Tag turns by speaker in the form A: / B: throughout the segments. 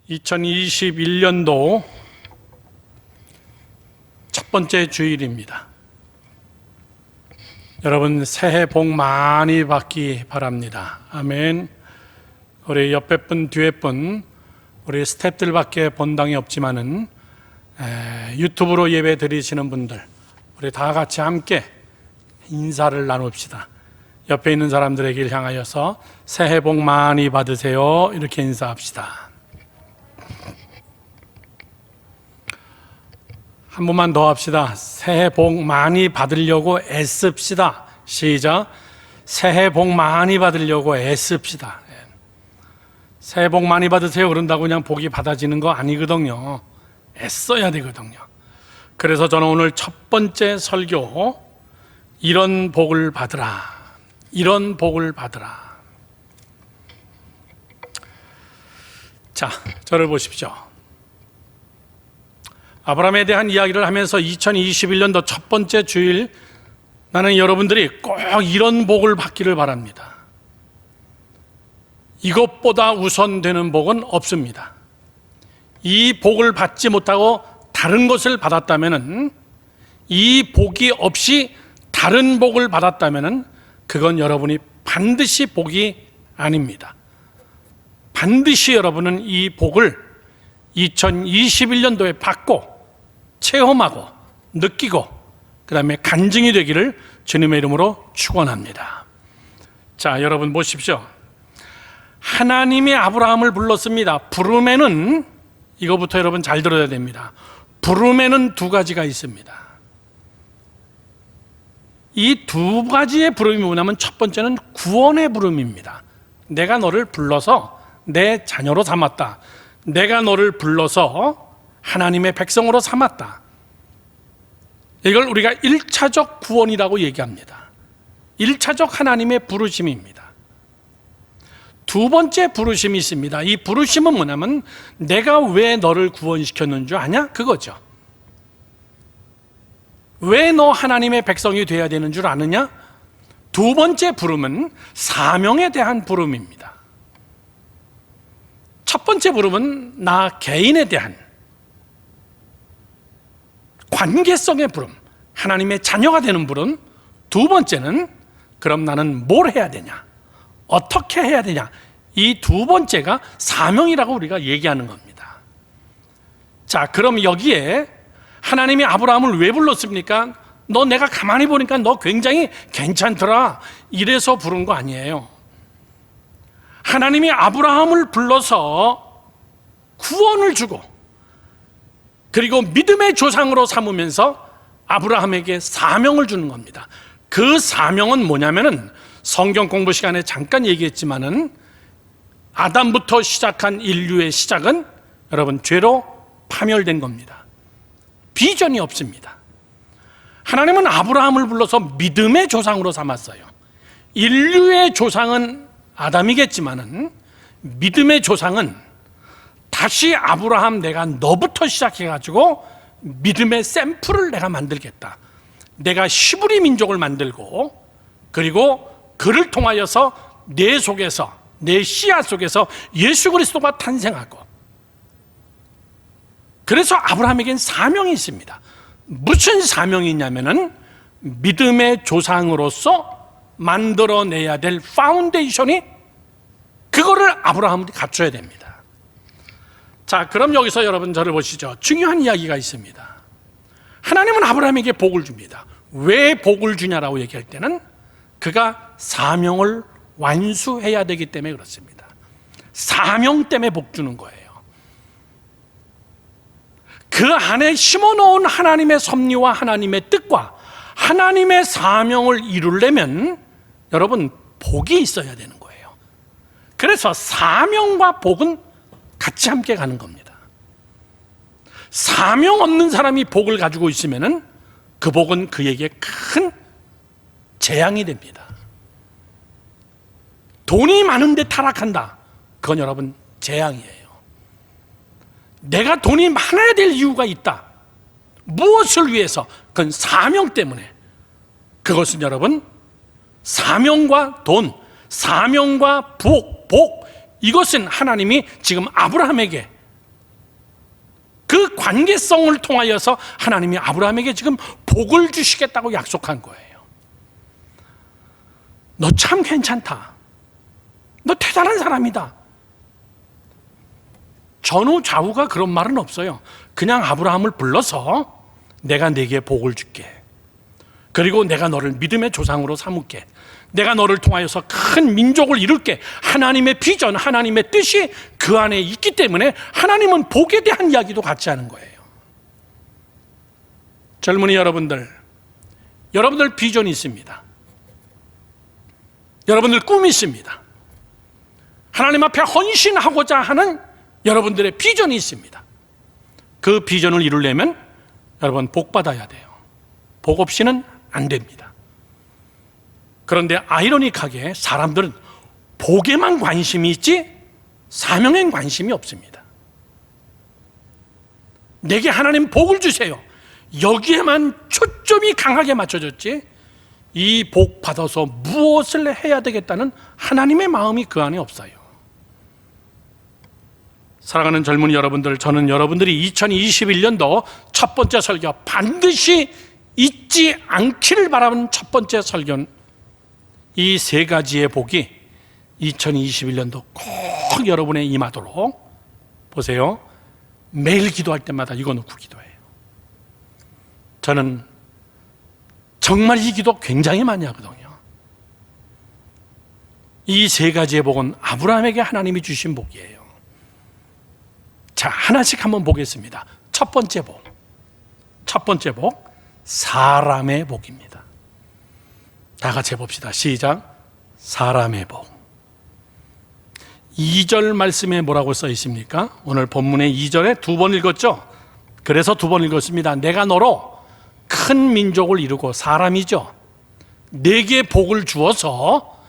A: 2021년도 첫 번째 주일입니다. 여러분 새해 복 많이 받기 바랍니다. 아멘. 우리 옆에 분 뒤에 분 우리 스태프들밖에 본당이 없지만은 유튜브로 예배 드리시는 분들 우리 다 같이 함께 인사를 나눕시다. 옆에 있는 사람들에게 향하여서 새해 복 많이 받으세요 이렇게 인사합시다. 한 번만 더 합시다. 새해 복 많이 받으려고 애씁시다. 시작. 새해 복 많이 받으려고 애씁시다. 새해 복 많이 받으세요 그런다고 그냥 복이 받아지는 거 아니거든요. 애써야 되거든요. 그래서 저는 오늘 첫 번째 설교, 이런 복을 받으라, 이런 복을 받으라. 자, 저를 보십시오. 아브라함에 대한 이야기를 하면서 2021년도 첫 번째 주일, 나는 여러분들이 꼭 이런 복을 받기를 바랍니다. 이것보다 우선되는 복은 없습니다. 이 복을 받지 못하고 다른 것을 받았다면, 이 복이 없이 다른 복을 받았다면 그건 여러분이 반드시 복이 아닙니다. 반드시 여러분은 이 복을 2021년도에 받고 체험하고 느끼고 그 다음에 간증이 되기를 주님의 이름으로 축원합니다. 자, 여러분 보십시오. 하나님이 아브라함을 불렀습니다. 부름에는, 이거부터 여러분 잘 들어야 됩니다. 부름에는 두 가지가 있습니다. 이 두 가지의 부름이 뭐냐면 첫 번째는 구원의 부름입니다. 내가 너를 불러서 내 자녀로 삼았다. 내가 너를 불러서 하나님의 백성으로 삼았다. 이걸 우리가 1차적 구원이라고 얘기합니다. 1차적 하나님의 부르심입니다. 두 번째 부르심이 있습니다. 이 부르심은 뭐냐면 내가 왜 너를 구원시켰는 줄 아냐? 그거죠. 왜 너 하나님의 백성이 되어야 되는 줄 아느냐? 두 번째 부름은 사명에 대한 부름입니다. 첫 번째 부름은 나 개인에 대한 관계성의 부름, 하나님의 자녀가 되는 부름. 두 번째는 그럼 나는 뭘 해야 되냐, 어떻게 해야 되냐. 이 두 번째가 사명이라고 우리가 얘기하는 겁니다. 자, 그럼 여기에 하나님이 아브라함을 왜 불렀습니까? 너 내가 가만히 보니까 너 굉장히 괜찮더라, 이래서 부른 거 아니에요. 하나님이 아브라함을 불러서 구원을 주고 그리고 믿음의 조상으로 삼으면서 아브라함에게 사명을 주는 겁니다. 그 사명은 뭐냐면은 성경 공부 시간에 잠깐 얘기했지만은 아담부터 시작한 인류의 시작은 여러분 죄로 파멸된 겁니다. 비전이 없습니다. 하나님은 아브라함을 불러서 믿음의 조상으로 삼았어요. 인류의 조상은 아담이겠지만은 믿음의 조상은 다시 아브라함, 내가 너부터 시작해가지고 믿음의 샘플을 내가 만들겠다. 내가 히브리 민족을 만들고 그리고 그를 통하여서 내 속에서, 내 씨앗 속에서 예수 그리스도가 탄생하고, 그래서 아브라함에겐 사명이 있습니다. 무슨 사명이 있냐면은 믿음의 조상으로서 만들어내야 될 파운데이션이, 그거를 아브라함이 갖춰야 됩니다. 자, 그럼 여기서 여러분 저를 보시죠. 중요한 이야기가 있습니다. 하나님은 아브라함에게 복을 줍니다. 왜 복을 주냐라고 얘기할 때는 그가 사명을 완수해야 되기 때문에 그렇습니다. 사명 때문에 복 주는 거예요. 그 안에 심어놓은 하나님의 섭리와 하나님의 뜻과 하나님의 사명을 이루려면 여러분 복이 있어야 되는 거예요. 그래서 사명과 복은 같이 함께 가는 겁니다. 사명 없는 사람이 복을 가지고 있으면은 그 복은 그에게 큰 재앙이 됩니다. 돈이 많은데 타락한다, 그건 여러분 재앙이에요. 내가 돈이 많아야 될 이유가 있다. 무엇을 위해서? 그건 사명 때문에. 그것은 여러분 사명과 돈, 사명과 복, 이것은 하나님이 지금 아브라함에게 관계성을 통하여서 하나님이 아브라함에게 지금 복을 주시겠다고 약속한 거예요. 너 참 괜찮다. 너 대단한 사람이다. 전후 좌우가 그런 말은 없어요. 그냥 아브라함을 불러서 내가 네게 복을 줄게. 그리고 내가 너를 믿음의 조상으로 삼을게. 내가 너를 통하여서 큰 민족을 이룰게. 하나님의 비전, 하나님의 뜻이 그 안에 있기 때문에 하나님은 복에 대한 이야기도 같이 하는 거예요. 젊은이 여러분들 비전이 있습니다. 여러분들 꿈이 있습니다. 하나님 앞에 헌신하고자 하는 여러분들의 비전이 있습니다. 그 비전을 이루려면 여러분 복 받아야 돼요. 복 없이는 안 됩니다. 그런데 아이러니하게 사람들은 복에만 관심이 있지 사명엔 관심이 없습니다. 내게 하나님 복을 주세요. 여기에만 초점이 강하게 맞춰졌지 이 복 받아서 무엇을 해야 되겠다는 하나님의 마음이 그 안에 없어요. 사랑하는 젊은이 여러분들, 저는 여러분들이 2021년도 첫 번째 설교 반드시 잊지 않기를 바라는 첫 번째 설교는 이 세 가지의 복이 2021년도 꼭 여러분에 임하도록 보세요. 매일 기도할 때마다 이거 놓고 기도해요. 저는 정말 이 기도 굉장히 많이 하거든요. 이 세 가지의 복은 아브라함에게 하나님이 주신 복이에요. 자, 하나씩 한번 보겠습니다. 첫 번째 복, 사람의 복입니다. 다 같이 해봅시다. 시작. 사람의 복. 2절 말씀에 뭐라고 써 있습니까? 오늘 본문의 2절에 두 번 읽었죠? 그래서 두 번 읽었습니다. 내가 너로 큰 민족을 이루고, 사람이죠. 내게 복을 주어서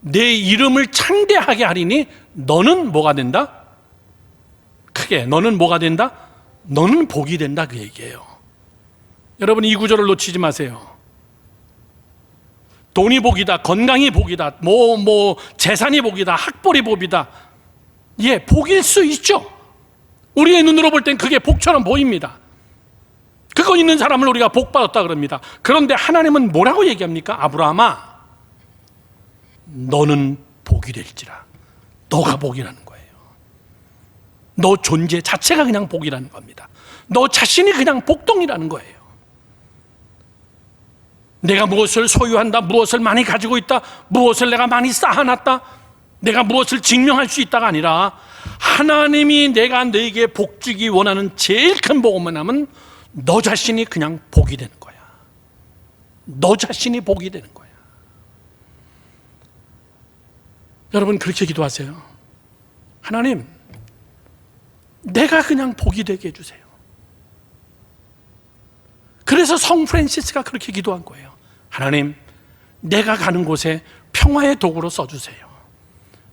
A: 내 이름을 창대하게 하리니 너는 뭐가 된다? 크게 너는 뭐가 된다? 너는 복이 된다, 그 얘기예요. 여러분 이 구절을 놓치지 마세요. 돈이 복이다, 건강이 복이다, 재산이 복이다, 학벌이 복이다. 예, 복일 수 있죠. 우리의 눈으로 볼 땐 그게 복처럼 보입니다. 그거 있는 사람을 우리가 복 받았다 그럽니다. 그런데 하나님은 뭐라고 얘기합니까? 아브라함아, 너는 복이 될지라. 너가 복이라는 거예요. 너 존재 자체가 그냥 복이라는 겁니다. 너 자신이 그냥 복덩이라는 거예요. 내가 무엇을 소유한다, 무엇을 많이 가지고 있다, 무엇을 내가 많이 쌓아놨다, 내가 무엇을 증명할 수 있다가 아니라 하나님이 내가 너에게 복 주기 원하는 제일 큰 복은 뭐냐면 너 자신이 그냥 복이 되는 거야. 너 자신이 복이 되는 거야. 여러분 그렇게 기도하세요. 하나님, 내가 그냥 복이 되게 해주세요. 그래서 성 프란시스가 그렇게 기도한 거예요. 하나님, 내가 가는 곳에 평화의 도구로 써주세요.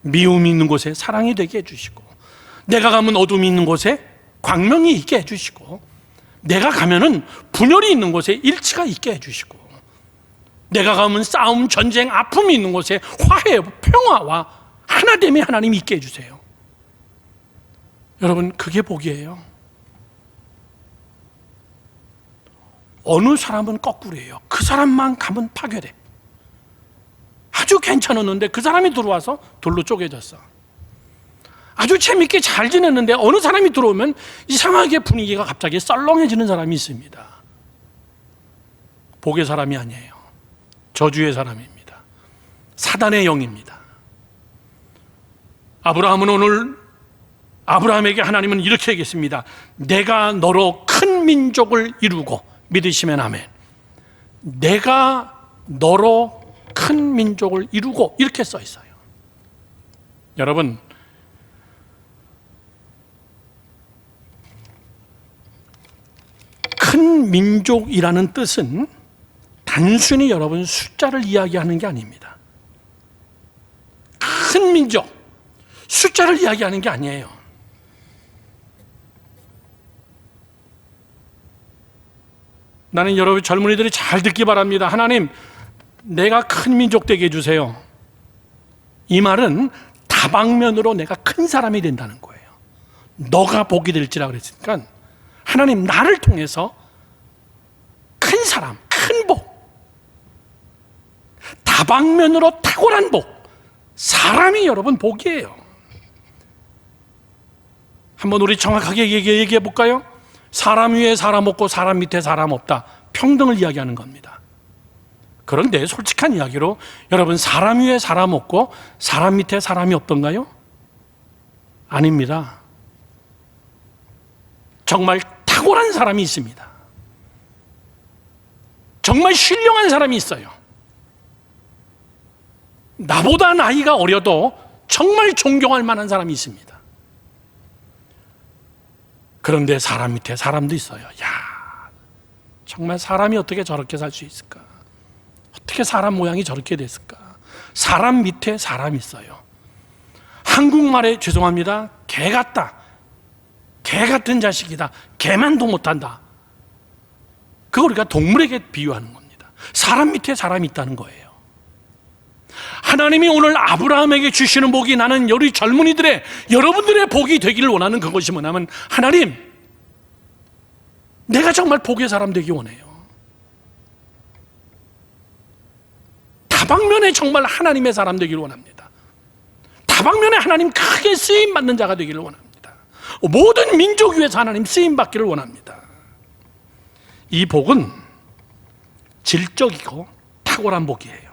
A: 미움이 있는 곳에 사랑이 되게 해주시고, 내가 가면 어둠이 있는 곳에 광명이 있게 해주시고, 내가 가면은 분열이 있는 곳에 일치가 있게 해주시고, 내가 가면 싸움, 전쟁, 아픔이 있는 곳에 화해, 평화와 하나됨의 하나님이 있게 해주세요. 여러분 그게 복이에요. 어느 사람은 거꾸로예요. 그 사람만 가면 파괴돼. 아주 괜찮았는데 그 사람이 들어와서 돌로 쪼개졌어. 아주 재밌게 잘 지냈는데 어느 사람이 들어오면 이상하게 분위기가 갑자기 썰렁해지는 사람이 있습니다. 복의 사람이 아니에요. 저주의 사람입니다. 사단의 영입니다. 아브라함에게 하나님은 이렇게 얘기했습니다. 내가 너로 큰 민족을 이루고, 믿으시면 아멘. 내가 너로 큰 민족을 이루고, 이렇게 써 있어요. 여러분, 큰 민족이라는 뜻은 단순히 여러분 숫자를 이야기하는 게 아닙니다. 큰 민족, 숫자를 이야기하는 게 아니에요. 나는 여러분 젊은이들이 잘 듣기 바랍니다. 하나님, 내가 큰 민족 되게 해주세요. 이 말은 다방면으로 내가 큰 사람이 된다는 거예요. 너가 복이 될지라 그랬으니까 하나님 나를 통해서 큰 사람, 큰 복, 다방면으로 탁월한 복, 사람이 여러분 복이에요. 한번 우리 정확하게 얘기해 볼까요? 사람 위에 사람 없고 사람 밑에 사람 없다, 평등을 이야기하는 겁니다. 그런데 솔직한 이야기로 여러분, 사람 위에 사람 없고 사람 밑에 사람이 없던가요? 아닙니다. 정말 탁월한 사람이 있습니다. 정말 신령한 사람이 있어요. 나보다 나이가 어려도 정말 존경할 만한 사람이 있습니다. 그런데 사람 밑에 사람도 있어요. 야, 정말 사람이 어떻게 저렇게 살 수 있을까? 어떻게 사람 모양이 저렇게 됐을까? 사람 밑에 사람이 있어요. 한국말에 죄송합니다, 개 같다, 개 같은 자식이다, 개만도 못한다, 그거 우리가 동물에게 비유하는 겁니다. 사람 밑에 사람이 있다는 거예요. 하나님이 오늘 아브라함에게 주시는 복이, 나는 우리 젊은이들의, 여러분들의 복이 되기를 원하는 그것이 뭐냐면, 하나님, 내가 정말 복의 사람 되기 원해요. 다방면에 정말 하나님의 사람 되기를 원합니다. 다방면에 하나님 크게 쓰임받는 자가 되기를 원합니다. 모든 민족 위에서 하나님 쓰임받기를 원합니다. 이 복은 질적이고 탁월한 복이에요.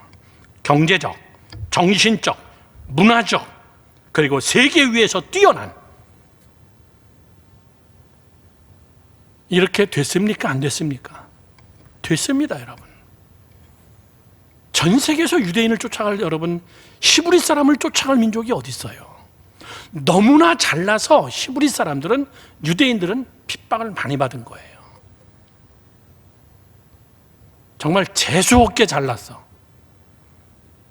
A: 경제적, 정신적, 문화적, 그리고 세계 위에서 뛰어난, 이렇게 됐습니까? 안 됐습니까? 됐습니다, 여러분. 전 세계에서 유대인을 쫓아갈, 여러분, 히브리 사람을 쫓아갈 민족이 어디 있어요? 너무나 잘나서 히브리 사람들은, 유대인들은 핍박을 많이 받은 거예요. 정말 재수없게 잘났어.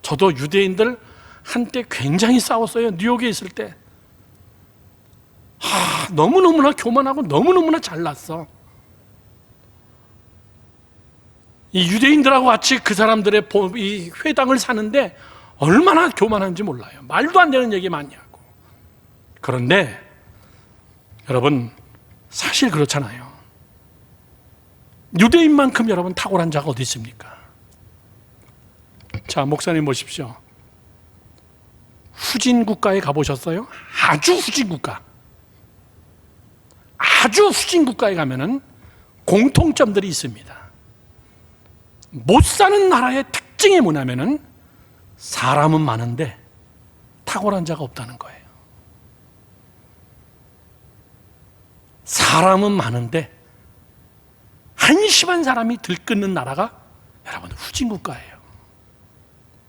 A: 저도 유대인들 한때 굉장히 싸웠어요. 뉴욕에 있을 때. 너무너무나 교만하고 너무너무나 잘났어. 이 유대인들하고 같이 그 사람들의 이 회당을 사는데 얼마나 교만한지 몰라요. 말도 안 되는 얘기 많이 하고. 그런데 여러분, 사실 그렇잖아요. 유대인만큼 여러분 탁월한 자가 어디 있습니까? 자, 목사님 보십시오. 후진 국가에 가보셨어요? 아주 후진 국가, 아주 후진 국가에 가면은 공통점들이 있습니다. 못 사는 나라의 특징이 뭐냐면은 사람은 많은데 탁월한 자가 없다는 거예요. 사람은 많은데 한심한 사람이 들끓는 나라가 여러분 후진 국가예요.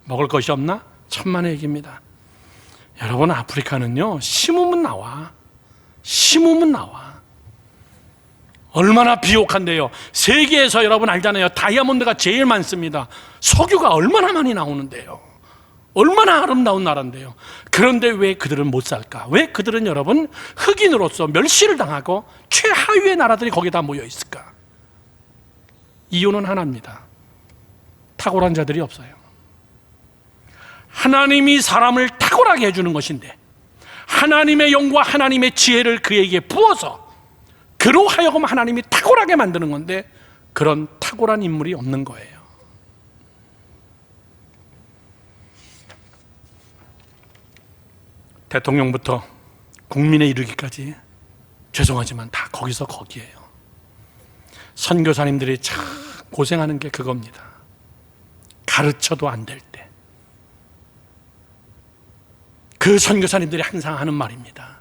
A: 먹을 것이 없나? 천만의 얘기입니다. 여러분, 아프리카는요, 심으면 나와. 심으면 나와. 얼마나 비옥한데요. 세계에서 여러분 알잖아요. 다이아몬드가 제일 많습니다. 석유가 얼마나 많이 나오는데요. 얼마나 아름다운 나라인데요. 그런데 왜 그들은 못 살까? 왜 그들은 여러분 흑인으로서 멸시를 당하고 최하위의 나라들이 거기에 다 모여 있을까? 이유는 하나입니다. 탁월한 자들이 없어요. 하나님이 사람을 탁월하게 해주는 것인데, 하나님의 영과 하나님의 지혜를 그에게 부어서 그로 하여금 하나님이 탁월하게 만드는 건데, 그런 탁월한 인물이 없는 거예요. 대통령부터 국민에 이르기까지 죄송하지만 다 거기서 거기에요. 선교사님들이 참 고생하는 게 그겁니다. 가르쳐도 안 될 때 그 선교사님들이 항상 하는 말입니다.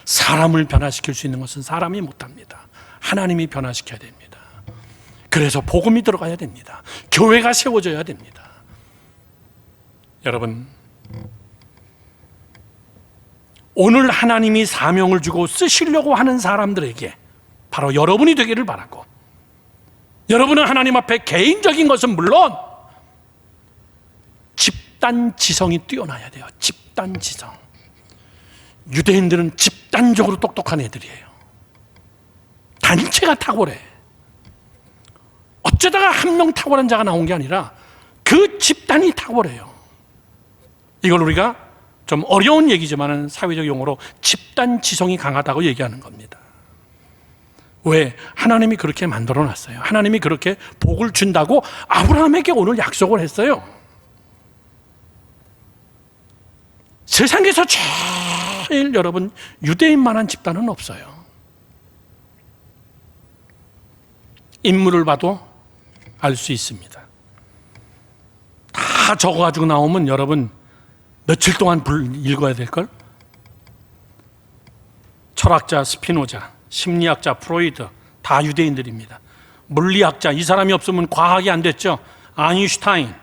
A: 사람을 변화시킬 수 있는 것은 사람이 못합니다. 하나님이 변화시켜야 됩니다. 그래서 복음이 들어가야 됩니다. 교회가 세워져야 됩니다. 여러분, 오늘 하나님이 사명을 주고 쓰시려고 하는 사람들에게 바로 여러분이 되기를 바라고, 여러분은 하나님 앞에 개인적인 것은 물론 집단 지성이 뛰어나야 돼요. 집단 지성. 유대인들은 집단적으로 똑똑한 애들이에요. 단체가 탁월해. 어쩌다가 한 명 탁월한 자가 나온 게 아니라 그 집단이 탁월해요. 이걸 우리가 좀 어려운 얘기지만 사회적 용어로 집단 지성이 강하다고 얘기하는 겁니다. 왜? 하나님이 그렇게 만들어 놨어요. 하나님이 그렇게 복을 준다고 아브라함에게 오늘 약속을 했어요. 세상에서 제일 여러분 유대인만한 집단은 없어요. 인물을 봐도 알 수 있습니다. 다 적어가지고 나오면 여러분 며칠 동안 읽어야 될걸? 철학자 스피노자, 심리학자 프로이드, 다 유대인들입니다. 물리학자, 이 사람이 없으면 과학이 안 됐죠. 아인슈타인,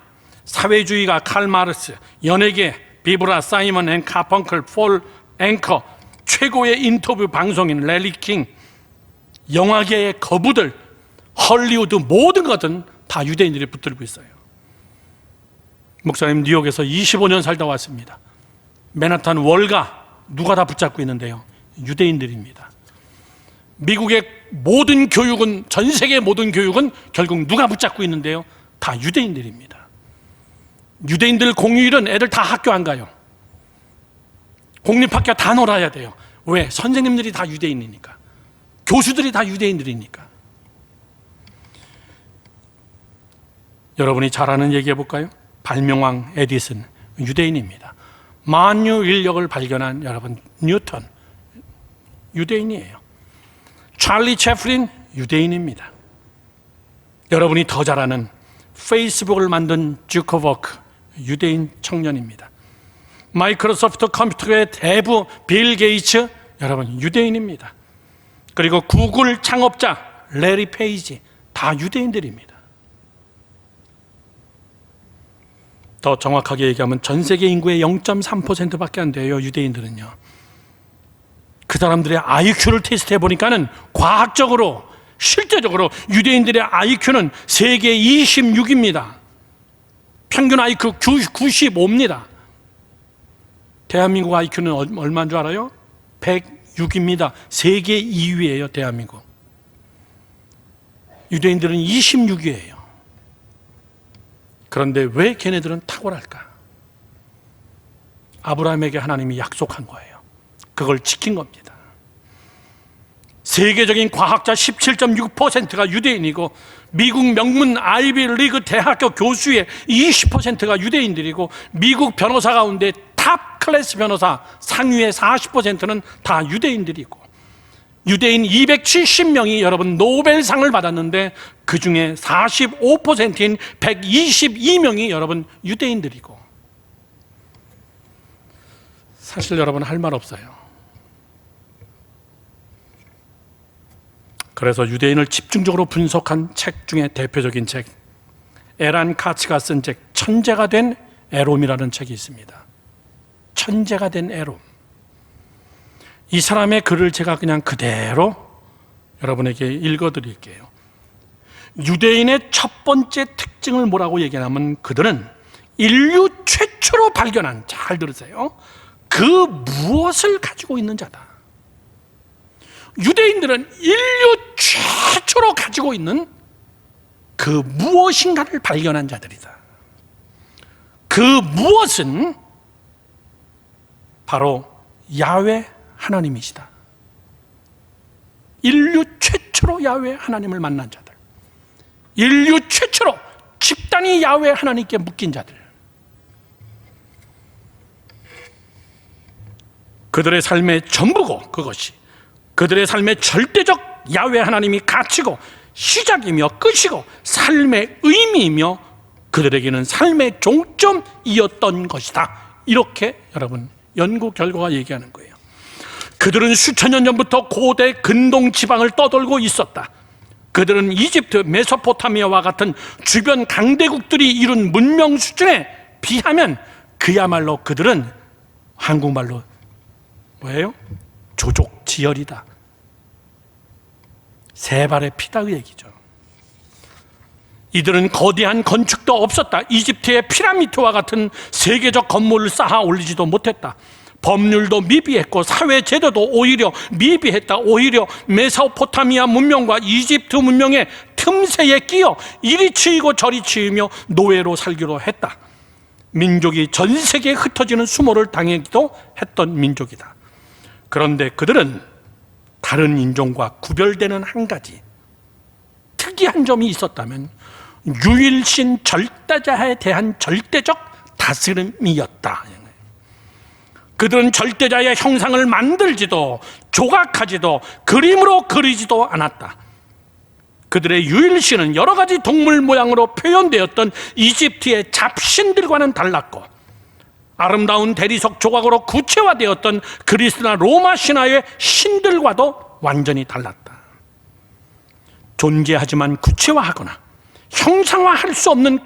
A: 사회주의가 칼 마르스, 연예계 비브라, 사이먼 앤 카펑클, 폴 앵커, 최고의 인터뷰 방송인 래리 킹, 영화계의 거부들, 헐리우드 모든 것은 다 유대인들이 붙들고 있어요. 목사님 뉴욕에서 25년 살다 왔습니다. 맨하탄 월가 누가 다 붙잡고 있는데요? 유대인들입니다. 미국의 모든 교육은, 전 세계 모든 교육은 결국 누가 붙잡고 있는데요? 다 유대인들입니다. 유대인들 공휴일은 애들 다 학교 안 가요. 공립학교 다 놀아야 돼요. 왜? 선생님들이 다 유대인이니까. 교수들이 다 유대인들이니까. 여러분이 잘 아는 얘기 해볼까요? 발명왕 에디슨, 유대인입니다. 만유 인력을 발견한 여러분 뉴턴, 유대인이에요. 찰리 채플린, 유대인입니다. 여러분이 더 잘 아는 페이스북을 만든 주커버크, 유대인 청년입니다. 마이크로소프트 컴퓨터의 대부 빌 게이츠, 여러분 유대인입니다. 그리고 구글 창업자 레리 페이지, 다 유대인들입니다. 더 정확하게 얘기하면 전 세계 인구의 0.3%밖에 안 돼요, 유대인들은요. 그 사람들의 IQ를 테스트해 보니까는 과학적으로, 실제적으로 유대인들의 IQ는 세계 26입니다. 평균 IQ 95입니다. 대한민국 IQ는 얼마인 줄 알아요? 106입니다. 세계 2위예요, 대한민국. 유대인들은 26위예요. 그런데 왜 걔네들은 탁월할까? 아브라함에게 하나님이 약속한 거예요. 그걸 지킨 겁니다. 세계적인 과학자 17.6%가 유대인이고, 미국 명문 아이비리그 대학교 교수의 20%가 유대인들이고, 미국 변호사 가운데 탑 클래스 변호사 상위의 40%는 다 유대인들이고, 유대인 270명이 여러분 노벨상을 받았는데 그 중에 45%인 122명이 여러분 유대인들이고. 사실 여러분 할 말 없어요. 그래서 유대인을 집중적으로 분석한 책 중에 대표적인 책, 에란 카츠가 쓴 책, 천재가 된 에롬이라는 책이 있습니다. 천재가 된 에롬. 이 사람의 글을 제가 그냥 그대로 여러분에게 읽어드릴게요. 유대인의 첫 번째 특징을 뭐라고 얘기하냐면, 그들은 인류 최초로 발견한, 잘 들으세요, 그 무엇을 가지고 있는 자다. 유대인들은 인류 최초로 가지고 있는 그 무엇인가를 발견한 자들이다. 그 무엇은 바로 야훼 하나님이시다. 인류 최초로 야훼 하나님을 만난 자들, 인류 최초로 집단이 야훼 하나님께 묶인 자들, 그들의 삶의 전부고, 그것이 그들의 삶의 절대적 야훼 하나님이 가치고 시작이며 끝이고 삶의 의미이며 그들에게는 삶의 종점이었던 것이다. 이렇게 여러분 연구 결과가 얘기하는 거예요. 그들은 수천 년 전부터 고대 근동 지방을 떠돌고 있었다. 그들은 이집트, 메소포타미아와 같은 주변 강대국들이 이룬 문명 수준에 비하면 그야말로 그들은 한국말로 뭐예요? 조족지열이다. 세 발의 피다, 그 얘기죠. 이들은 거대한 건축도 없었다. 이집트의 피라미드와 같은 세계적 건물을 쌓아 올리지도 못했다. 법률도 미비했고 사회 제도도 오히려 미비했다. 오히려 메소포타미아 문명과 이집트 문명의 틈새에 끼어 이리 치이고 저리 치이며 노예로 살기로 했다. 민족이 전 세계에 흩어지는 수모를 당하기도 했던 민족이다. 그런데 그들은 다른 인종과 구별되는 한 가지 특이한 점이 있었다면 유일신 절대자에 대한 절대적 다스림이었다. 그들은 절대자의 형상을 만들지도 조각하지도 그림으로 그리지도 않았다. 그들의 유일신은 여러 가지 동물 모양으로 표현되었던 이집트의 잡신들과는 달랐고, 아름다운 대리석 조각으로 구체화되었던 그리스나 로마 신화의 신들과도 완전히 달랐다. 존재하지만 구체화하거나 형상화할 수 없는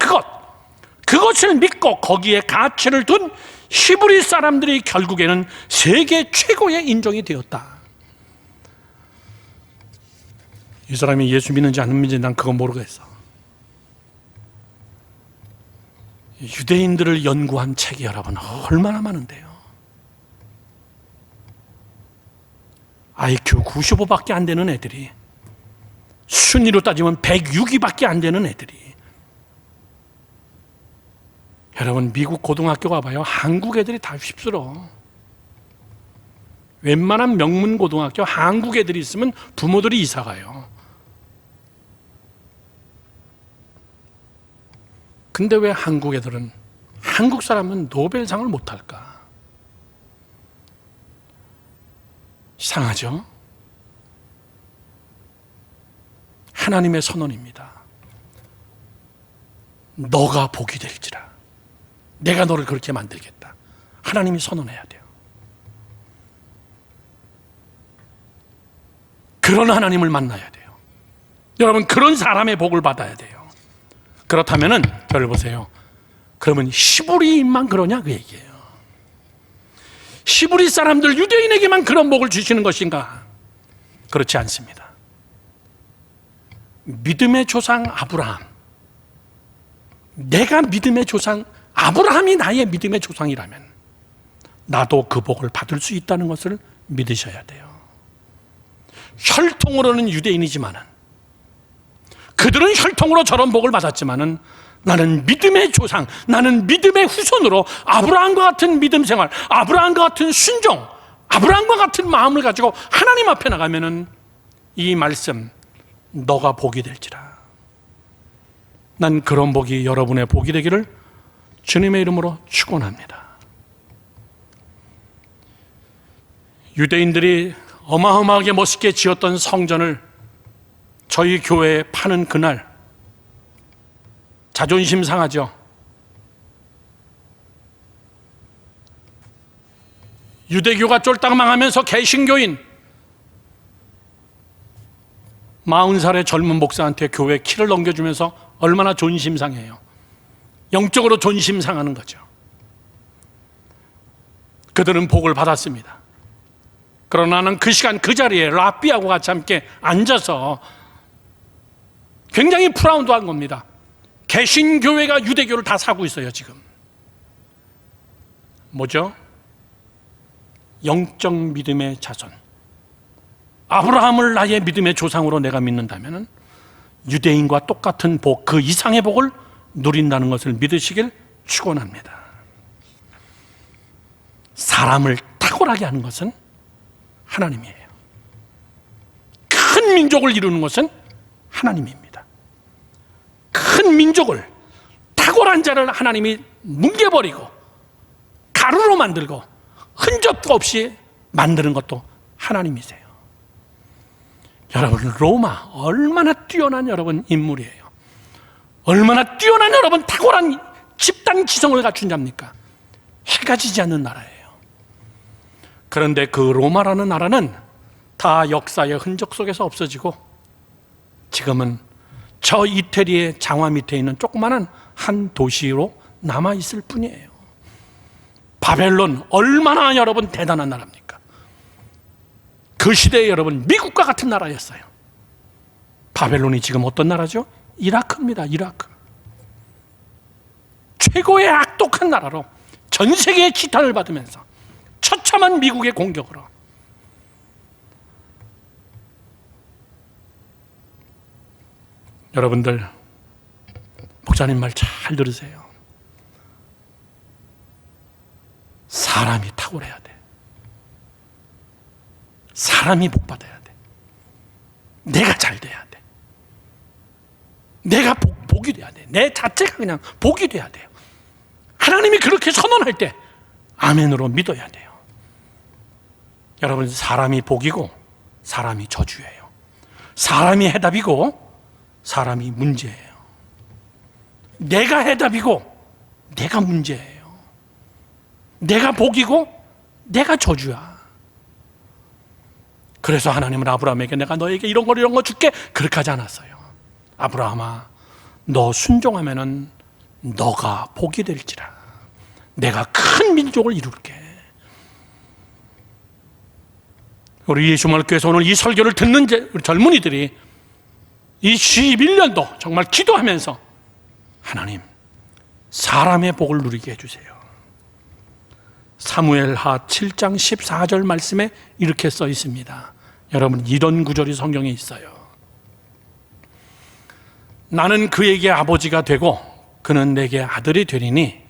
A: 그것을 믿고 거기에 가치를 둔 히브리 사람들이 결국에는 세계 최고의 인종이 되었다. 이 사람이 예수 믿는지 안 믿는지 난 그건 모르겠어. 유대인들을 연구한 책이 여러분 얼마나 많은데요. IQ 95밖에 안 되는 애들이, 순위로 따지면 106위밖에 안 되는 애들이, 여러분 미국 고등학교 가봐요. 한국 애들이 다 휩쓸어. 웬만한 명문 고등학교 한국 애들이 있으면 부모들이 이사 가요. 근데 왜 한국 애들은, 한국 사람은 노벨상을 못 할까? 이상하죠? 하나님의 선언입니다. 너가 복이 될지라. 내가 너를 그렇게 만들겠다. 하나님이 선언해야 돼요. 그런 하나님을 만나야 돼요. 여러분, 그런 사람의 복을 받아야 돼요. 그렇다면은 저를 보세요. 그러면 히브리인만 그러냐 그 얘기예요. 히브리 사람들, 유대인에게만 그런 복을 주시는 것인가? 그렇지 않습니다. 믿음의 조상 아브라함, 내가 믿음의 조상, 아브라함이 나의 믿음의 조상이라면 나도 그 복을 받을 수 있다는 것을 믿으셔야 돼요. 혈통으로는 유대인이지만은, 그들은 혈통으로 저런 복을 받았지만은 나는 믿음의 조상, 나는 믿음의 후손으로 아브라함과 같은 믿음 생활, 아브라함과 같은 순종, 아브라함과 같은 마음을 가지고 하나님 앞에 나가면은 이 말씀, 너가 복이 될지라. 난 그런 복이 여러분의 복이 되기를 주님의 이름으로 축원합니다. 유대인들이 어마어마하게 멋있게 지었던 성전을 저희 교회에 파는 그날 자존심 상하죠. 유대교가 쫄딱 망하면서 개신교인 40살의 젊은 목사한테 교회 키를 넘겨주면서 얼마나 존심 상해요. 영적으로 존심 상하는 거죠. 그들은 복을 받았습니다. 그러나 나는 그 시간 그 자리에 랍비하고 같이 함께 앉아서 굉장히 프라우드한 겁니다. 개신교회가 유대교를 다 사고 있어요 지금. 뭐죠? 영적 믿음의 자손, 아브라함을 나의 믿음의 조상으로 내가 믿는다면 유대인과 똑같은 복, 그 이상의 복을 누린다는 것을 믿으시길 축원합니다. 사람을 탁월하게 하는 것은 하나님이에요. 큰 민족을 이루는 것은 하나님입니다. 큰 민족을, 탁월한 자를 하나님이 뭉개버리고 가루로 만들고 흔적도 없이 만드는 것도 하나님이세요. 여러분, 로마 얼마나 뛰어난 여러분 인물이에요. 얼마나 뛰어난 여러분 탁월한 집단 지성을 갖춘 자입니까? 해가 지지 않는 나라예요. 그런데 그 로마라는 나라는 다 역사의 흔적 속에서 없어지고 지금은 저 이태리의 장화 밑에 있는 조그마한 한 도시로 남아있을 뿐이에요. 바벨론 얼마나 여러분 대단한 나라입니까? 그 시대에 여러분 미국과 같은 나라였어요. 바벨론이 지금 어떤 나라죠? 이라크입니다. 이라크. 최고의 악독한 나라로 전 세계의 지탄을 받으면서 처참한 미국의 공격으로 여러분들 목사님 말 잘 들으세요. 사람이 탁월해야 돼. 사람이 복받아야 돼. 내가 잘 돼야 돼. 내가 복이 돼야 돼. 내 자체가 그냥 복이 돼야 돼요. 하나님이 그렇게 선언할 때 아멘으로 믿어야 돼요. 여러분, 사람이 복이고 사람이 저주예요. 사람이 해답이고 사람이 문제예요. 내가 해답이고 내가 문제예요. 내가 복이고 내가 저주야. 그래서 하나님은 아브라함에게 내가 너에게 이런 거 줄게, 그렇게 하지 않았어요. 아브라함아, 너 순종하면은 너가 복이 될지라. 내가 큰 민족을 이룰게. 우리 예수말교회에서 오늘 이 설교를 듣는 우리 젊은이들이 이 11년도 정말 기도하면서 하나님, 사람의 복을 누리게 해주세요. 사무엘하 7장 14절 말씀에 이렇게 써 있습니다. 여러분, 이런 구절이 성경에 있어요. 나는 그에게 아버지가 되고 그는 내게 아들이 되리니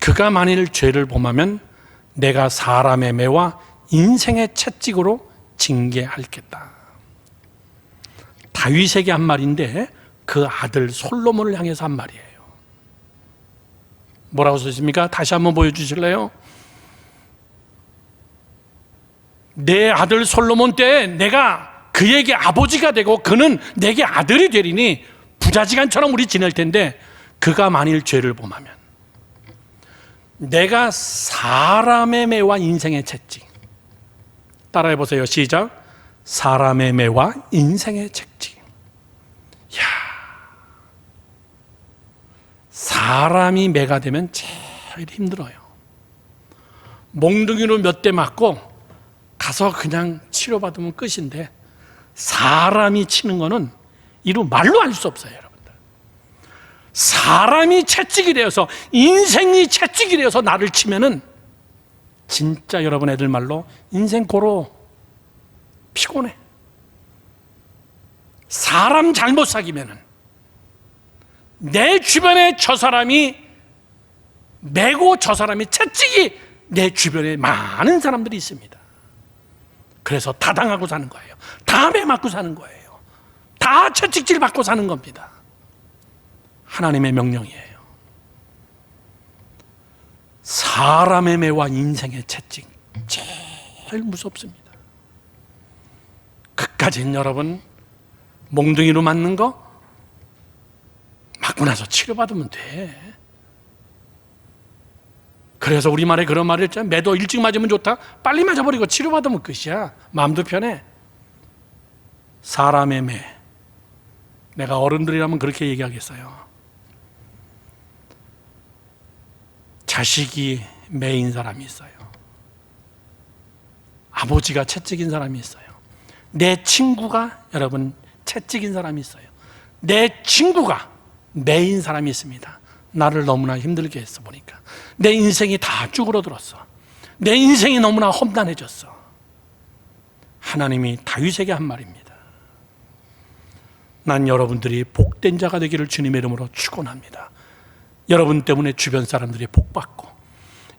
A: 그가 만일 죄를 범하면 내가 사람의 매와 인생의 채찍으로 징계할겠다. 다윗에게 한 말인데 그 아들 솔로몬을 향해서 한 말이에요. 뭐라고 써 있습니까? 다시 한번 보여주실래요? 내 아들 솔로몬 때 내가 그에게 아버지가 되고 그는 내게 아들이 되리니 부자지간처럼 우리 지낼 텐데 그가 만일 죄를 범하면 내가 사람의 매와 인생의 채찍. 따라해 보세요. 시작. 사람의 매와 인생의 채찍. 야, 사람이 매가 되면 제일 힘들어요. 몽둥이로 몇 대 맞고 가서 그냥 치료받으면 끝인데 사람이 치는 거는 이루 말로 할 수 없어요, 여러분들. 사람이 채찍이 되어서, 인생이 채찍이 되어서 나를 치면은 진짜 여러분 애들 말로 인생 고로 피곤해. 사람 잘못 사귀면은 내 주변에 저 사람이 매고 저 사람이 채찍이 내 주변에 많은 사람들이 있습니다. 그래서 다 당하고 사는 거예요. 다 매 맞고 사는 거예요. 다 채찍질 받고 사는 겁니다. 하나님의 명령이에요. 사람의 매와 인생의 채찍, 제일 무섭습니다. 그까진 여러분, 몽둥이로 맞는 거 맞고 나서 치료받으면 돼. 그래서 우리말에 그런 말이 있잖아요. 매도 일찍 맞으면 좋다. 빨리 맞아버리고 치료받으면 끝이야. 마음도 편해. 사람의 매. 내가 어른들이라면 그렇게 얘기하겠어요. 자식이 매인 사람이 있어요. 아버지가 채찍인 사람이 있어요. 내 친구가 여러분 채찍인 사람이 있어요. 내 친구가 매인 사람이 있습니다. 나를 너무나 힘들게 했어 보니까. 내 인생이 다 쭈그러들었어. 내 인생이 너무나 험난해졌어. 하나님이 다윗에게 한 말입니다. 난 여러분들이 복된 자가 되기를 주님의 이름으로 축원합니다. 여러분 때문에 주변 사람들이 복받고,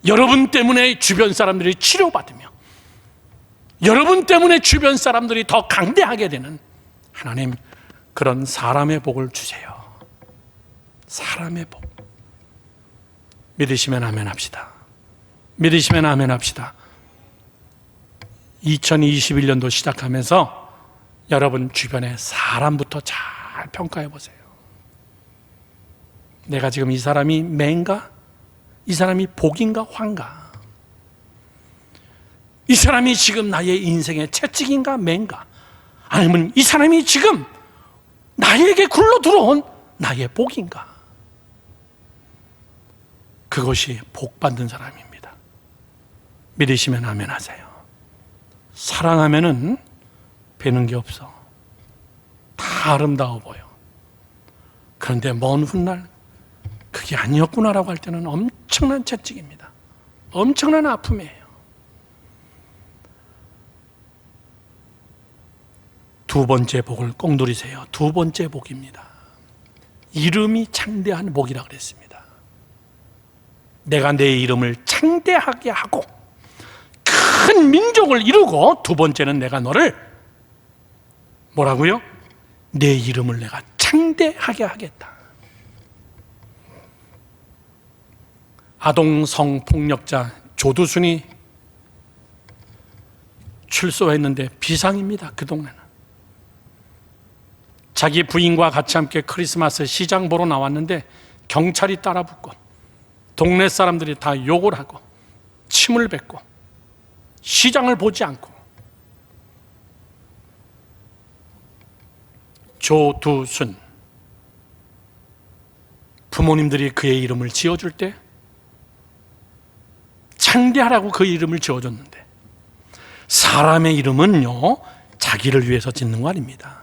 A: 여러분 때문에 주변 사람들이 치료받으며, 여러분 때문에 주변 사람들이 더 강대하게 되는 하나님, 그런 사람의 복을 주세요. 사람의 복. 믿으시면 아멘 합시다. 믿으시면 아멘 합시다. 2021년도 시작하면서 여러분 주변의 사람부터 잘 평가해 보세요. 내가 지금 이 사람이 매인가? 이 사람이 복인가 환가? 이 사람이 지금 나의 인생의 채찍인가 매인가? 아니면 이 사람이 지금 나에게 굴러 들어온 나의 복인가? 그것이 복받는 사람입니다. 믿으시면 아멘 하세요. 사랑하면은 배는 게 없어. 다 아름다워 보여. 그런데 먼 훗날 그게 아니었구나라고 할 때는 엄청난 채찍입니다. 엄청난 아픔이에요. 두 번째 복을 꼭 누리세요. 두 번째 복입니다. 이름이 창대한 복이라고 그랬습니다. 내가 내 이름을 창대하게 하고 큰 민족을 이루고, 두 번째는 내가 너를 뭐라고요? 내 이름을 내가 창대하게 하겠다. 아동 성폭력자 조두순이 출소했는데 비상입니다. 그 동네는. 자기 부인과 같이 함께 크리스마스 시장 보러 나왔는데 경찰이 따라붙고 동네 사람들이 다 욕을 하고 침을 뱉고 시장을 보지 않고. 조두순, 부모님들이 그의 이름을 지어줄 때 창대하라고 그 이름을 지어줬는데, 사람의 이름은요 자기를 위해서 짓는 거 아닙니다.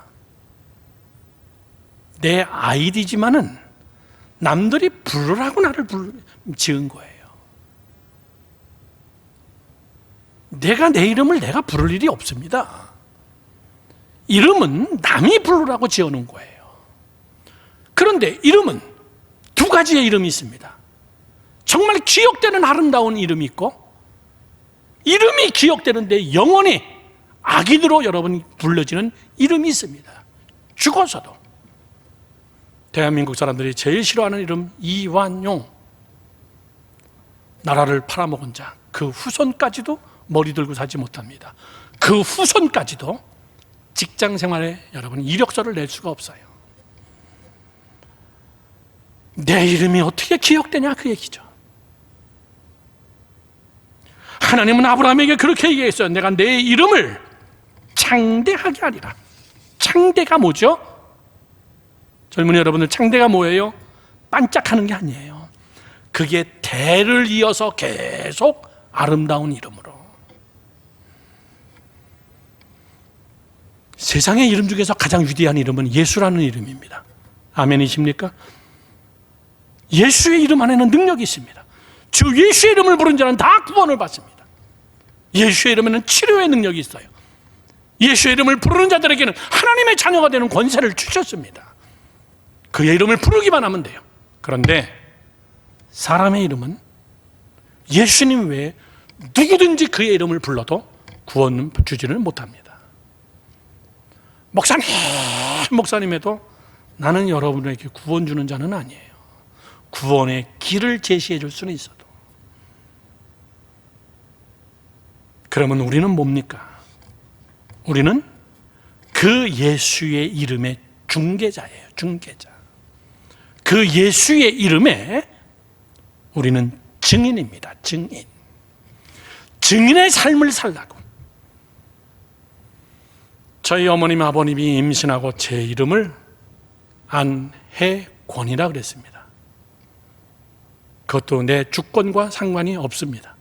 A: 내 아이디지만은 남들이 부르라고 나를 지은 거예요. 내가 내 이름을 내가 부를 일이 없습니다. 이름은 남이 부르라고 지어놓은 거예요. 그런데 이름은 두 가지의 이름이 있습니다. 정말 기억되는 아름다운 이름이 있고, 이름이 기억되는데 영원히 악인으로 여러분이 불려지는 이름이 있습니다. 죽어서도. 대한민국 사람들이 제일 싫어하는 이름 이완용. 나라를 팔아먹은 자, 그 후손까지도 머리 들고 살지 못합니다. 그 후손까지도 직장 생활에 여러분 이력서를 낼 수가 없어요. 내 이름이 어떻게 기억되냐 그 얘기죠. 하나님은 아브라함에게 그렇게 얘기했어요. 내가 내 이름을 창대하게 하리라. 창대가 뭐죠? 젊은이 여러분들, 창대가 뭐예요? 반짝하는 게 아니에요. 그게 대를 이어서 계속 아름다운 이름으로. 세상의 이름 중에서 가장 위대한 이름은 예수라는 이름입니다. 아멘이십니까? 예수의 이름 안에는 능력이 있습니다. 주 예수의 이름을 부른 자는 다 구원을 받습니다. 예수의 이름에는 치료의 능력이 있어요. 예수의 이름을 부르는 자들에게는 하나님의 자녀가 되는 권세를 주셨습니다. 그의 이름을 부르기만 하면 돼요. 그런데 사람의 이름은 예수님 외에 누구든지 그의 이름을 불러도 구원 주지를 못합니다. 목사님에도 나는 여러분에게 구원 주는 자는 아니에요. 구원의 길을 제시해 줄 수는 있어도. 그러면 우리는 뭡니까? 우리는 그 예수의 이름의 중개자예요. 중개자. 그 예수의 이름에 우리는 증인입니다. 증인. 증인의 삶을 살라고. 저희 어머님 아버님이 임신하고 제 이름을 안혜권이라 그랬습니다. 그것도 내 주권과 상관이 없습니다.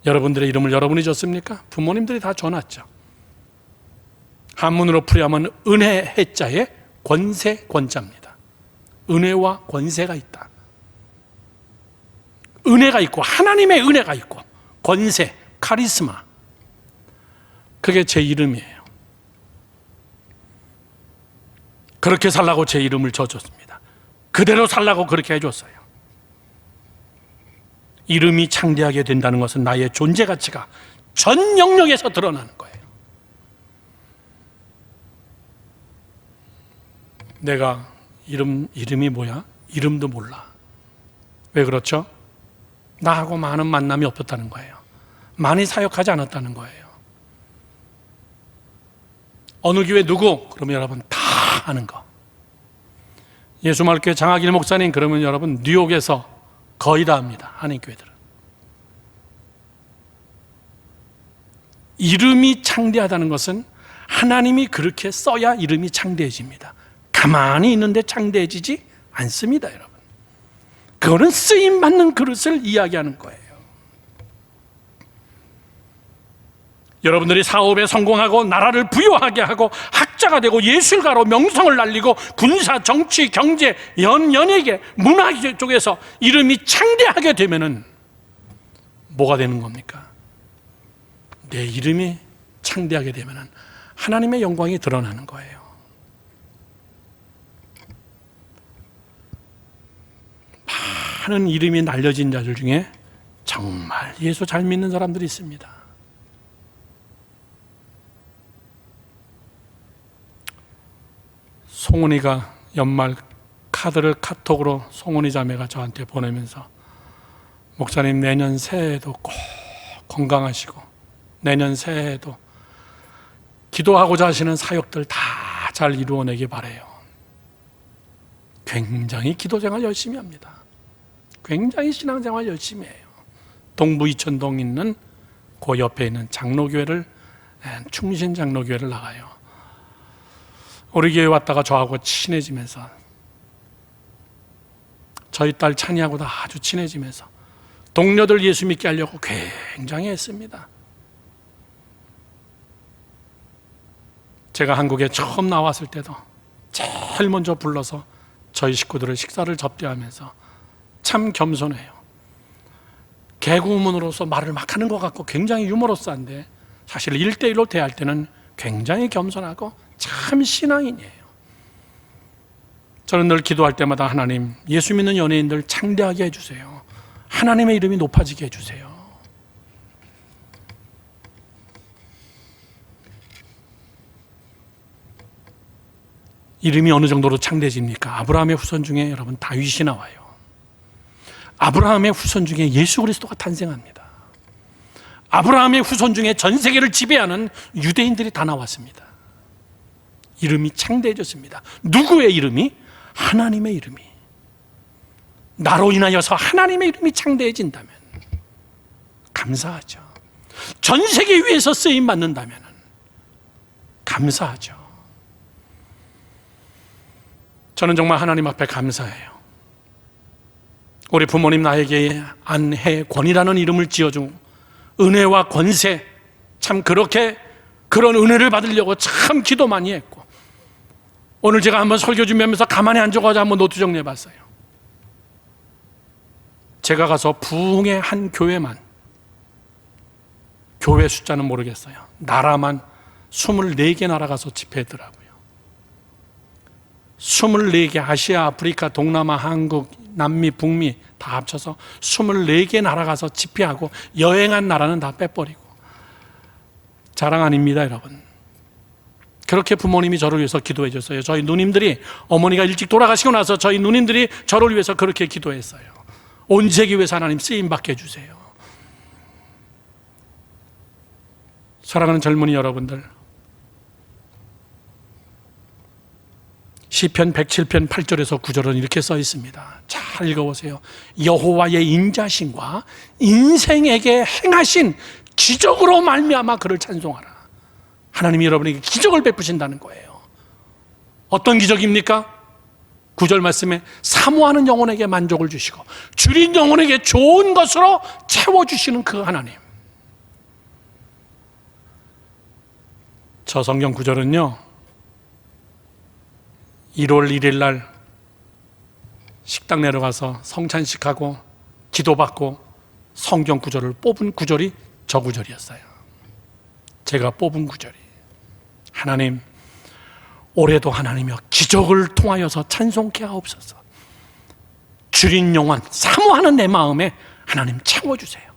A: 여러분들의 이름을 여러분이 줬습니까? 부모님들이 다 줘놨죠. 한문으로 풀이하면 은혜 해자에 권세 권자입니다. 은혜와 권세가 있다. 은혜가 있고 하나님의 은혜가 있고 권세, 카리스마, 그게 제 이름이에요. 그렇게 살라고 제 이름을 줘줬습니다. 그대로 살라고 그렇게 해줬어요. 이름이 창대하게 된다는 것은 나의 존재 가치가 전 영역에서 드러나는 거예요. 내가 이름이 뭐야? 이름도 몰라. 왜 그렇죠? 나하고 많은 만남이 없었다는 거예요. 많이 사역하지 않았다는 거예요. 어느 교회 누구? 그러면 여러분 다 아는 거. 예수말교회 장학일 목사님, 그러면 여러분 뉴욕에서 거의 다 압니다. 한인교회들은. 이름이 창대하다는 것은 하나님이 그렇게 써야 이름이 창대해집니다. 가만히 있는데 창대해지지 않습니다, 여러분. 그거는 쓰임받는 그릇을 이야기하는 거예요. 여러분들이 사업에 성공하고 나라를 부유하게 하고 학자가 되고 예술가로 명성을 날리고 군사, 정치, 경제, 연예계, 문화 쪽에서 이름이 창대하게 되면은 뭐가 되는 겁니까? 내 이름이 창대하게 되면은 하나님의 영광이 드러나는 거예요. 많은 이름이 날려진 자들 중에 정말 예수 잘 믿는 사람들이 있습니다. 송은이가 연말 카드를 카톡으로 송은이 자매가 저한테 보내면서 목사님 내년 새해에도 꼭 건강하시고 내년 새해에도 기도하고자 하시는 사역들 다 잘 이루어내기 바라요. 굉장히 기도생활 열심히 합니다. 굉장히 신앙생활 열심히 해요. 동부 이천동 있는 그 옆에 있는 장로교회를 충신장로교회를 나가요. 우리 교회 왔다가 저하고 친해지면서 저희 딸 찬이하고도 아주 친해지면서 동료들 예수 믿게 하려고 굉장히 했습니다. 제가 한국에 처음 나왔을 때도 제일 먼저 불러서 저희 식구들을 식사를 접대하면서 참 겸손해요. 개그우먼으로서 말을 막 하는 것 같고 굉장히 유머러스한데 사실 1대1로 대할 때는 굉장히 겸손하고 참 신앙인이에요. 저는 늘 기도할 때마다 하나님, 예수 믿는 연예인들 창대하게 해주세요. 하나님의 이름이 높아지게 해주세요. 이름이 어느 정도로 창대해집니까? 아브라함의 후손 중에 여러분 다윗이 나와요. 아브라함의 후손 중에 예수 그리스도가 탄생합니다. 아브라함의 후손 중에 전 세계를 지배하는 유대인들이 다 나왔습니다. 이름이 창대해졌습니다. 누구의 이름이? 하나님의 이름이. 나로 인하여서 하나님의 이름이 창대해진다면 감사하죠. 전 세계 위에서 쓰임 받는다면 감사하죠. 저는 정말 하나님 앞에 감사해요. 우리 부모님 나에게 안혜권이라는 이름을 지어주고 은혜와 권세, 참 그렇게 그런 은혜를 받으려고 참 기도 많이 했고, 오늘 제가 한번 설교 준비하면서 가만히 앉아가지고 한번 노트 정리해봤어요. 제가 가서 부흥의 한 교회만, 교회 숫자는 모르겠어요, 나라만 24개 나라 가서 집회했더라고요. 24개, 아시아, 아프리카, 동남아, 한국, 남미, 북미 다 합쳐서 24개 나라 가서 집회하고 여행한 나라는 다 빼버리고. 자랑 아닙니다, 여러분. 그렇게 부모님이 저를 위해서 기도해 줬어요. 저희 누님들이, 어머니가 일찍 돌아가시고 나서 저희 누님들이 저를 위해서 그렇게 기도했어요. 온 세계 위해서 하나님 쓰임받게 해주세요. 사랑하는 젊은이 여러분들, 시편 107편 8절에서 9절은 이렇게 써 있습니다. 잘 읽어보세요. 여호와의 인자심과 인생에게 행하신 기적으로 말미암아 그를 찬송하라. 하나님이 여러분에게 기적을 베푸신다는 거예요. 어떤 기적입니까? 9절 말씀에 사모하는 영혼에게 만족을 주시고 줄인 영혼에게 좋은 것으로 채워주시는 그 하나님. 저 성경 구절은요, 1월 1일 날 식당 내려가서 성찬식하고 기도받고 성경 구절을 뽑은 구절이 저 구절이었어요. 제가 뽑은 구절이, 하나님 올해도 하나님이여 기적을 통하여서 찬송케 하옵소서. 줄인 영혼, 사모하는 내 마음에 하나님 채워주세요.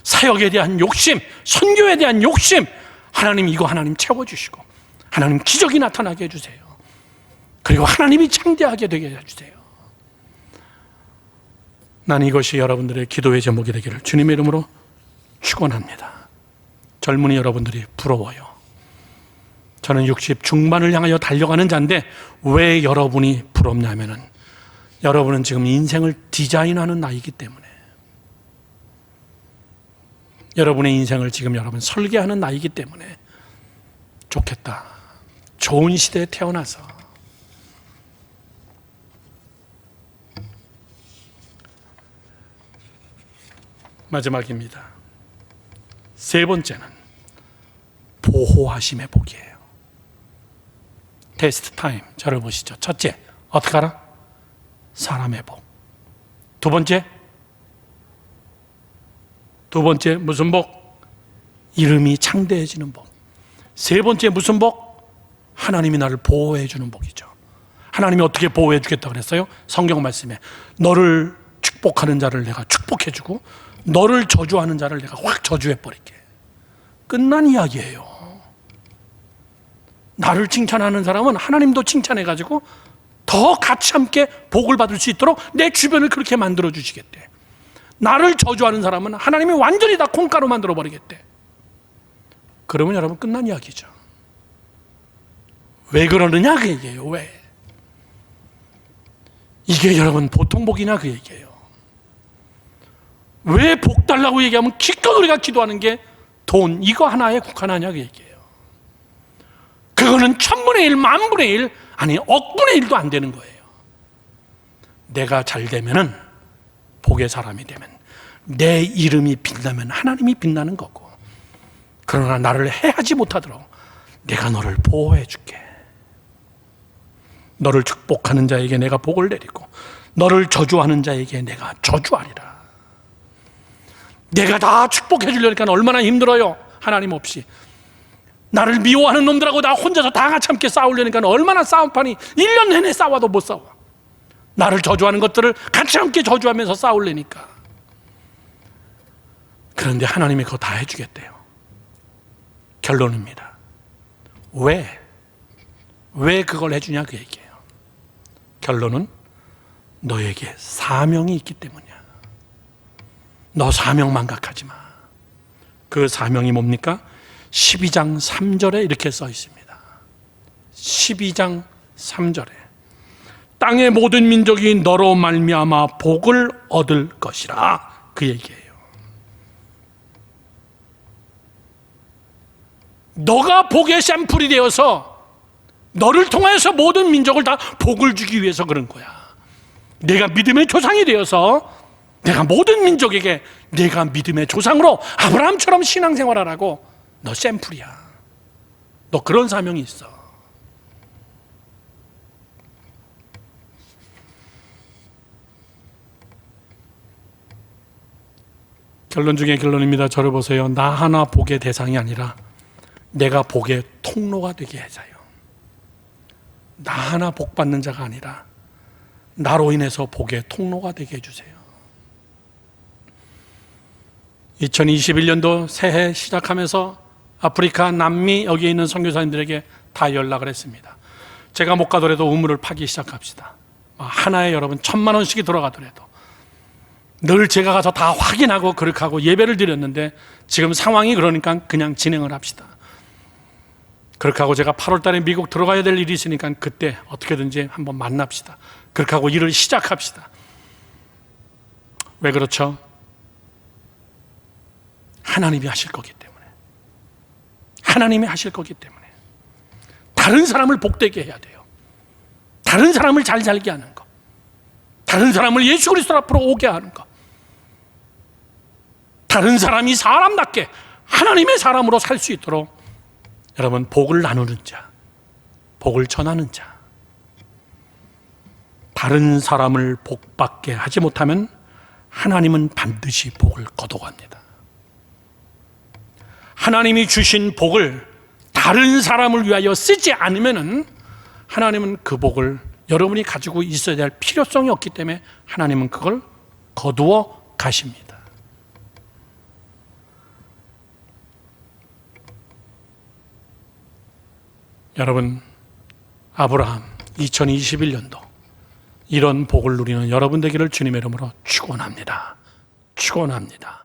A: 사역에 대한 욕심, 선교에 대한 욕심, 하나님 이거 하나님 채워주시고 하나님 기적이 나타나게 해주세요. 그리고 하나님이 창대하게 되게 해주세요. 난 이것이 여러분들의 기도의 제목이 되기를 주님의 이름으로 축원합니다. 젊은이 여러분들이 부러워요. 저는 60 중반을 향하여 달려가는 자인데 왜 여러분이 부럽냐면은 여러분은 지금 인생을 디자인하는 나이기 때문에, 여러분의 인생을 지금 여러분 설계하는 나이기 때문에 좋겠다. 좋은 시대에 태어나서. 마지막입니다. 세 번째는 보호하심의 복이에요. 테스트 타임. 저를 보시죠. 첫째, 어떻게 하라? 사람의 복. 두 번째 무슨 복? 이름이 창대해지는 복. 세 번째 무슨 복? 하나님이 나를 보호해 주는 복이죠. 하나님이 어떻게 보호해 주겠다 그랬어요? 성경 말씀에 너를 축복하는 자를 내가 축복해 주고 너를 저주하는 자를 내가 확 저주해 버릴게. 끝난 이야기예요. 나를 칭찬하는 사람은 하나님도 칭찬해가지고 더 같이 함께 복을 받을 수 있도록 내 주변을 그렇게 만들어 주시겠대. 나를 저주하는 사람은 하나님이 완전히 다 콩가루 만들어 버리겠대. 그러면 여러분 끝난 이야기죠. 왜 그러느냐 그 얘기예요. 왜? 이게 여러분 보통 복이냐 그 얘기예요. 왜 복 달라고 얘기하면 기껏 우리가 기도하는 게 돈 이거 하나에 국한하냐 그 얘기예요. 그거는 1000분의 1, 10,000분의 1 아니 억분의 1도 안 되는 거예요. 내가 잘 되면은 복의 사람이 되면 내 이름이 빛나면 하나님이 빛나는 거고, 그러나 나를 해하지 못하도록 내가 너를 보호해 줄게. 너를 축복하는 자에게 내가 복을 내리고 너를 저주하는 자에게 내가 저주하리라. 내가 다 축복해 주려니까 얼마나 힘들어요. 하나님 없이 나를 미워하는 놈들하고 나 혼자서 다 같이 함께 싸우려니까 얼마나 싸움판이 1년 내내 싸워도 못 싸워. 나를 저주하는 것들을 같이 함께 저주하면서 싸우려니까. 그런데 하나님이 그거 다 해주겠대요. 결론입니다. 왜 그걸 해주냐 그 얘기예요. 결론은 너에게 사명이 있기 때문이야. 너 사명 망각하지 마. 그 사명이 뭡니까? 12장 3절에 이렇게 써 있습니다. 12장 3절에 땅의 모든 민족이 너로 말미암아 복을 얻을 것이라 그 얘기예요. 너가 복의 샘플이 되어서 너를 통해서 모든 민족을 다 복을 주기 위해서 그런 거야. 내가 믿음의 조상이 되어서 내가 모든 민족에게 내가 믿음의 조상으로 아브라함처럼 신앙생활하라고. 너 샘플이야. 너 그런 사명이 있어. 결론 중에 결론입니다. 저를 보세요. 나 하나 복의 대상이 아니라 내가 복의 통로가 되게 해줘요. 나 하나 복 받는 자가 아니라 나로 인해서 복의 통로가 되게 해주세요. 2021년도 새해 시작하면서 아프리카, 남미 여기에 있는 선교사님들에게 다 연락을 했습니다. 제가 못 가더라도 우물을 파기 시작합시다. 하나에 여러분 1,000만 원씩이 들어가더라도 늘 제가 가서 다 확인하고 그렇게 하고 예배를 드렸는데 지금 상황이 그러니까 그냥 진행을 합시다. 그렇게 하고 제가 8월 달에 미국 들어가야 될 일이 있으니까 그때 어떻게든지 한번 만납시다. 그렇게 하고 일을 시작합시다. 왜 그렇죠? 하나님이 하실 거기 때문에. 하나님이 하실 거기 때문에. 다른 사람을 복되게 해야 돼요. 다른 사람을 잘 살게 하는 거. 다른 사람을 예수 그리스도 앞으로 오게 하는 거. 다른 사람이 사람답게 하나님의 사람으로 살 수 있도록 여러분 복을 나누는 자, 복을 전하는 자. 다른 사람을 복받게 하지 못하면 하나님은 반드시 복을 거둬갑니다. 하나님이 주신 복을 다른 사람을 위하여 쓰지 않으면 하나님은 그 복을 여러분이 가지고 있어야 될 필요성이 없기 때문에 하나님은 그걸 거두어 가십니다. 여러분, 아브라함 2021년도 이런 복을 누리는 여러분 되기를 주님의 이름으로 축원합니다. 축원합니다.